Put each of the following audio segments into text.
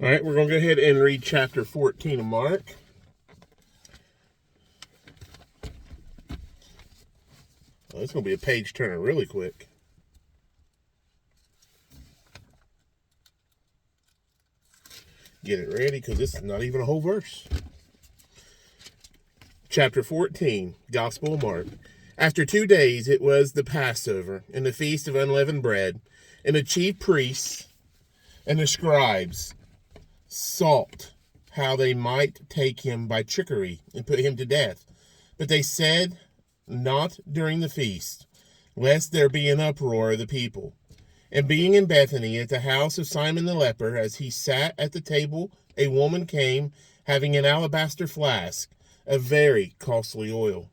All right, we're going to go ahead and read chapter 14 of Mark. Well, it's going to be a page turner really quick. Get it ready because this is not even a whole verse. Chapter 14, Gospel of Mark. After 2 days, it was the Passover and the Feast of Unleavened Bread, and the chief priests and the scribes sought how they might take him by trickery and put him to death. But they said, not during the feast, lest there be an uproar of the people. And being in Bethany at the house of Simon the leper, as he sat at the table, a woman came, having an alabaster flask of very costly oil,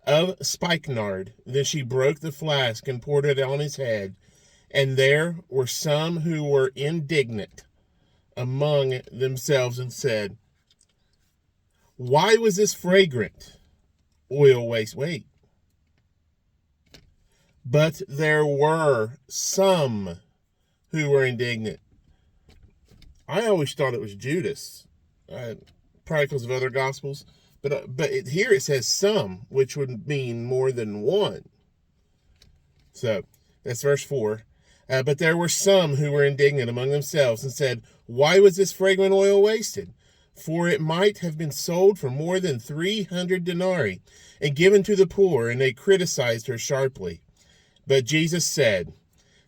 of spikenard. Then she broke the flask and poured it on his head. And there were some who were indignant among themselves and said, why was this fragrant oil waste? Wait. But there were some who were indignant. I always thought it was Judas, probably because of other gospels. But here it says some, which would mean more than one. So that's verse 4. But there were some who were indignant among themselves and said, why was this fragrant oil wasted? For it might have been sold for more than 300 denarii and given to the poor. And they criticized her sharply. But Jesus said,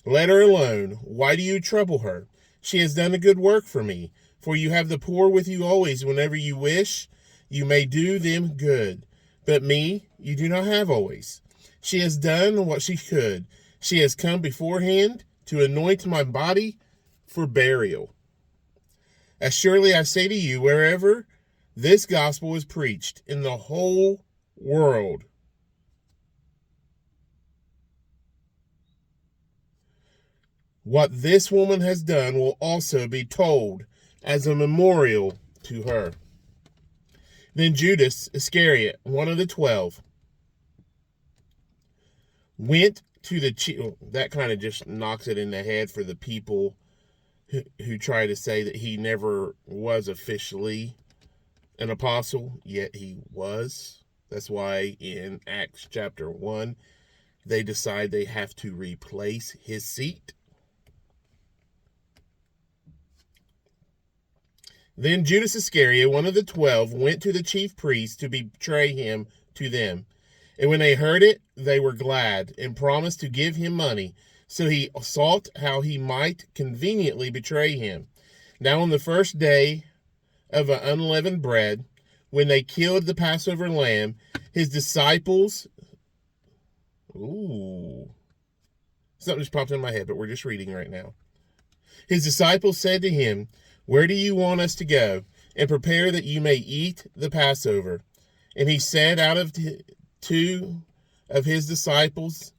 let her alone. Why do you trouble her? She has done a good work for me. For you have the poor with you always. Whenever you wish, you may do them good. But me you do not have always. She has done what she could. She has come beforehand to anoint my body for burial. As surely I say to you, wherever this gospel is preached in the whole world, what this woman has done will also be told as a memorial to her. Then Judas Iscariot, one of the 12, went to the chief. That kind of just knocks it in the head for the people who try to say that he never was officially an apostle, yet he was. That's why in Acts chapter 1, they decide they have to replace his seat. Then Judas Iscariot, one of the 12, went to the chief priests to betray him to them. And when they heard it, they were glad and promised to give him money. So he sought how he might conveniently betray him. Now on the first day of unleavened bread, when they killed the Passover lamb, his disciples... Something just popped in my head, but we're just reading right now. His disciples said to him, where do you want us to go and prepare that you may eat the Passover? And he said out of two of his disciples,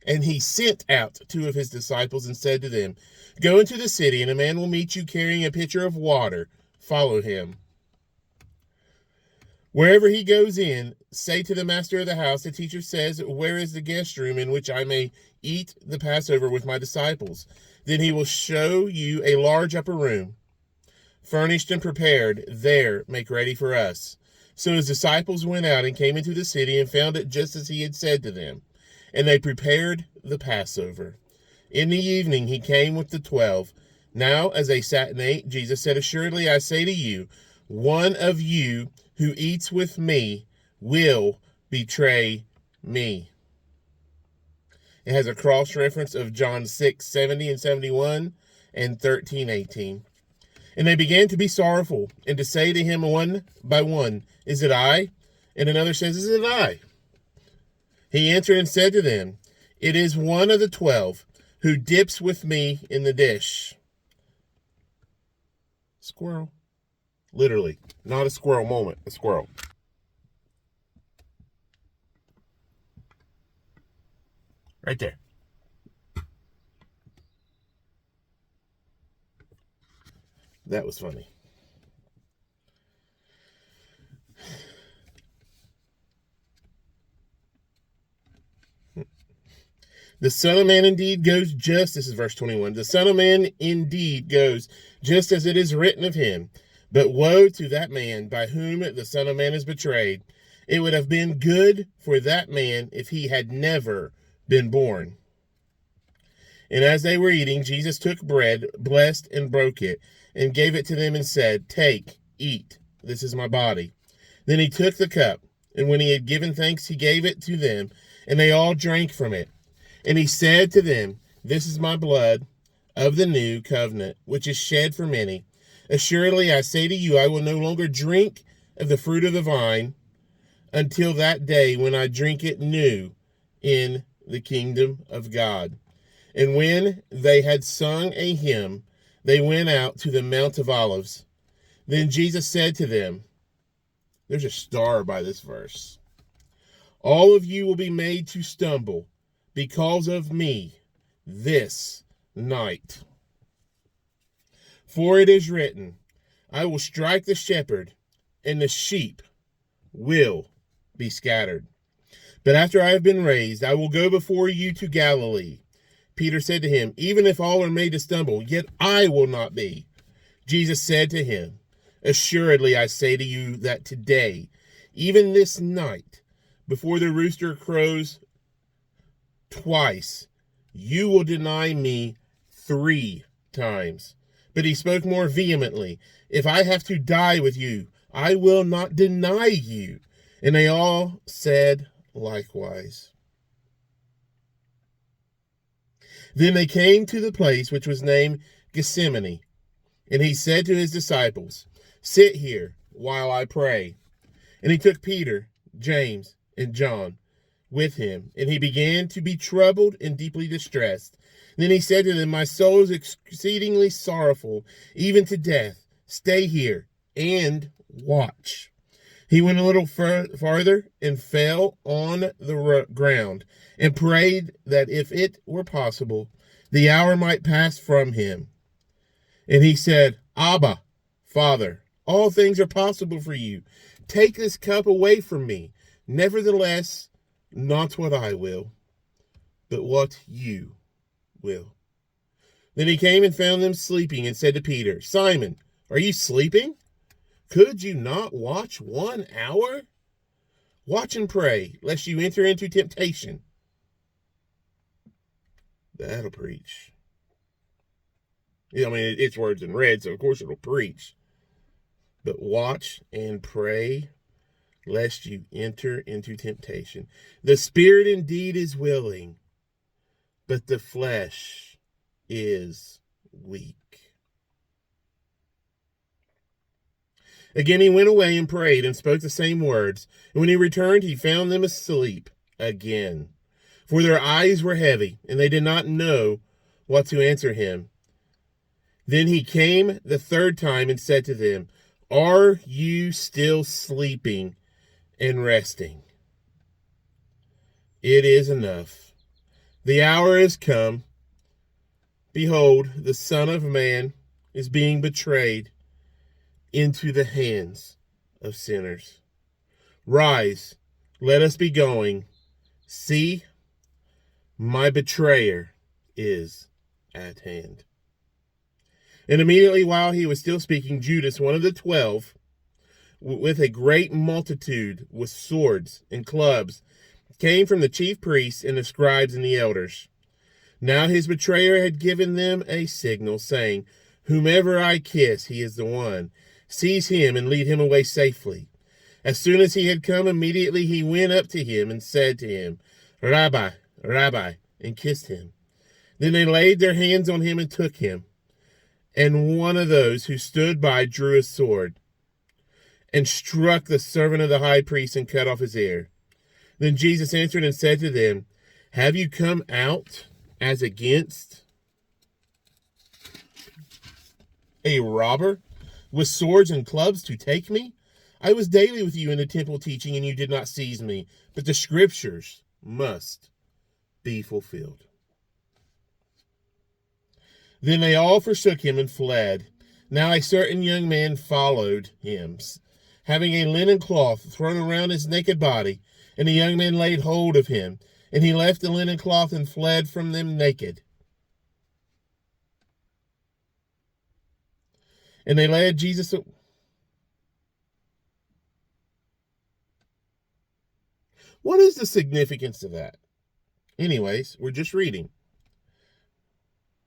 and he sent out 2 of his disciples and said to them, go into the city, and a man will meet you carrying a pitcher of water. Follow him. Wherever he goes in, say to the master of the house, the teacher says, where is the guest room in which I may eat the Passover with my disciples? Then he will show you a large upper room, furnished and prepared. There make ready for us. So his disciples went out and came into the city and found it just as he had said to them. And they prepared the Passover. In the evening he came with the 12. Now as they sat and ate, Jesus said, assuredly I say to you, one of you who eats with me will betray me. It has a cross-reference of John 6:70 and 71 and 13:18. And they began to be sorrowful and to say to him one by one, is it I? And another says, is it I? He answered and said to them, it is one of the 12 who dips with me in the dish. Squirrel. Literally, not a squirrel moment, a squirrel. Right there. That was funny. The Son of Man indeed goes just, this is verse 21, the Son of Man indeed goes just as it is written of him. But woe to that man by whom the Son of Man is betrayed. It would have been good for that man if he had never been born. And as they were eating, Jesus took bread, blessed and broke it, and gave it to them and said, Take, eat, this is my body. Then he took the cup, and when he had given thanks, he gave it to them, and they all drank from it. And he said to them, This is my blood of the new covenant, which is shed for many. Assuredly, I say to you, I will no longer drink of the fruit of the vine until that day when I drink it new in the kingdom of God. And when they had sung a hymn, they went out to the Mount of Olives. Then Jesus said to them, there's a star by this verse, all of you will be made to stumble because of me this night. For it is written, I will strike the shepherd, and the sheep will be scattered. But after I have been raised, I will go before you to Galilee. Peter said to him, Even if all are made to stumble, yet I will not be. Jesus said to him, Assuredly I say to you that today, even this night, before the rooster crows twice, you will deny me 3 times. But he spoke more vehemently, If I have to die with you, I will not deny you. And they all said likewise. Then they came to the place which was named Gethsemane, and he said to his disciples, Sit here while I pray. And he took Peter, James, and John with him, and he began to be troubled and deeply distressed. Then he said to them, My soul is exceedingly sorrowful, even to death. Stay here and watch. He went a little farther and fell on the ground and prayed that if it were possible, the hour might pass from him. And he said, Abba, Father, all things are possible for you. Take this cup away from me. Nevertheless, not what I will, but what you will. Then he came and found them sleeping and said to Peter, Simon, are you sleeping? Could you not watch 1 hour? Watch and pray, lest you enter into temptation. That'll preach. I mean, it's words in red, so of course it'll preach. But watch and pray, lest you enter into temptation. The spirit indeed is willing, but the flesh is weak. Again he went away and prayed and spoke the same words. And when he returned, he found them asleep again, for their eyes were heavy, and they did not know what to answer him. Then he came the 3rd time and said to them, Are you still sleeping and resting? It is enough. The hour is come. Behold, the Son of Man is being betrayed into the hands of sinners. Rise, let us be going. See, my betrayer is at hand. And immediately while he was still speaking, Judas, one of the 12, with a great multitude with swords and clubs, came from the chief priests and the scribes and the elders. Now his betrayer had given them a signal, saying, Whomever I kiss, he is the one. Seize him and lead him away safely. As soon as he had come, immediately he went up to him and said to him, Rabbi, Rabbi, and kissed him. Then they laid their hands on him and took him. And one of those who stood by drew a sword and struck the servant of the high priest and cut off his ear. Then Jesus answered and said to them, Have you come out as against a robber with swords and clubs to take me? I was daily with you in the temple teaching, and you did not seize me. But the scriptures must be fulfilled. Then they all forsook him and fled. Now a certain young man followed him, having a linen cloth thrown around his naked body. And the young man laid hold of him And he left the linen cloth and fled from them naked. And they led Jesus. What is the significance of that? Anyways, we're just reading.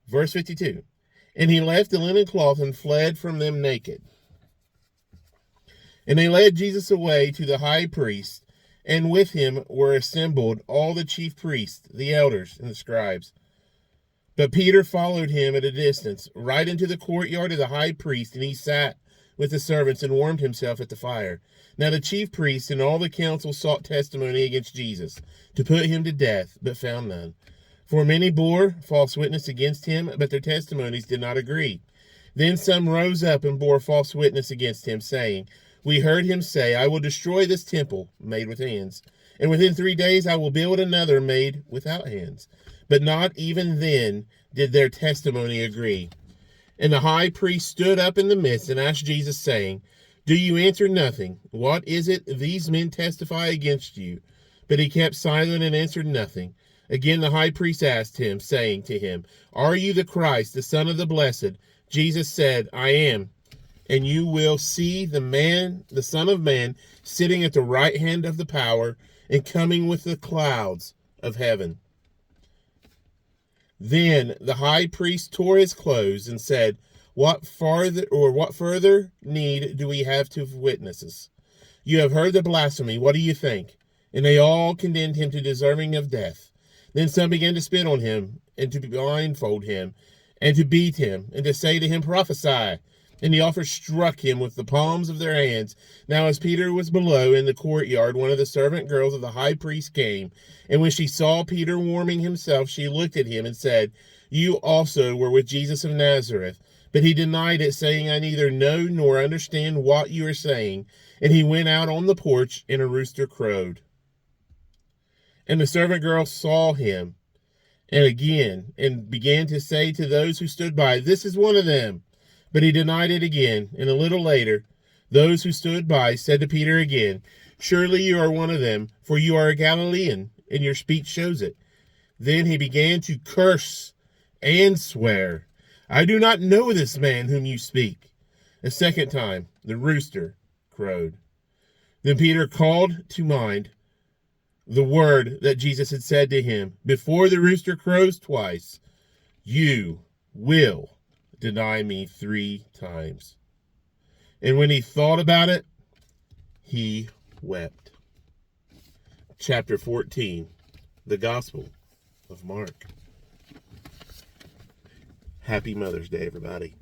Verse 52. And he left the linen cloth and fled from them naked. And they led Jesus away to the high priest, and with him were assembled all the chief priests, the elders, and the scribes. But Peter followed him at a distance, right into the courtyard of the high priest, and he sat with the servants and warmed himself at the fire. Now the chief priests and all the council sought testimony against Jesus, to put him to death, but found none. For many bore false witness against him, but their testimonies did not agree. Then some rose up and bore false witness against him, saying, We heard him say, I will destroy this temple made with hands, and within 3 days I will build another made without hands. But not even then did their testimony agree. And the high priest stood up in the midst and asked Jesus, saying, Do you answer nothing? What is it these men testify against you? But he kept silent and answered nothing. Again the high priest asked him, saying to him, Are you the Christ, the Son of the Blessed? Jesus said, I am. And you will see the Son of Man, sitting at the right hand of the power and coming with the clouds of heaven. Then the high priest tore his clothes and said, What further need do we have to witnesses? You have heard the blasphemy. What do you think? And they all condemned him to deserving of death. Then some began to spit on him, and to blindfold him, and to beat him, and to say to him, Prophesy. And the officers struck him with the palms of their hands. Now as Peter was below in the courtyard, one of the servant girls of the high priest came. And when she saw Peter warming himself, she looked at him and said, You also were with Jesus of Nazareth. But he denied it, saying, I neither know nor understand what you are saying. And he went out on the porch, and a rooster crowed. And the servant girl saw him, and began to say to those who stood by, This is one of them. But he denied it again. And a little later, those who stood by said to Peter again, Surely you are one of them, for you are a Galilean, and your speech shows it. Then he began to curse and swear, I do not know this man whom you speak. A second time, the rooster crowed. Then Peter called to mind the word that Jesus had said to him, Before the rooster crows twice, you will deny me 3 times. And when he thought about it, he wept. Chapter 14, the Gospel of Mark. Happy Mother's Day, everybody.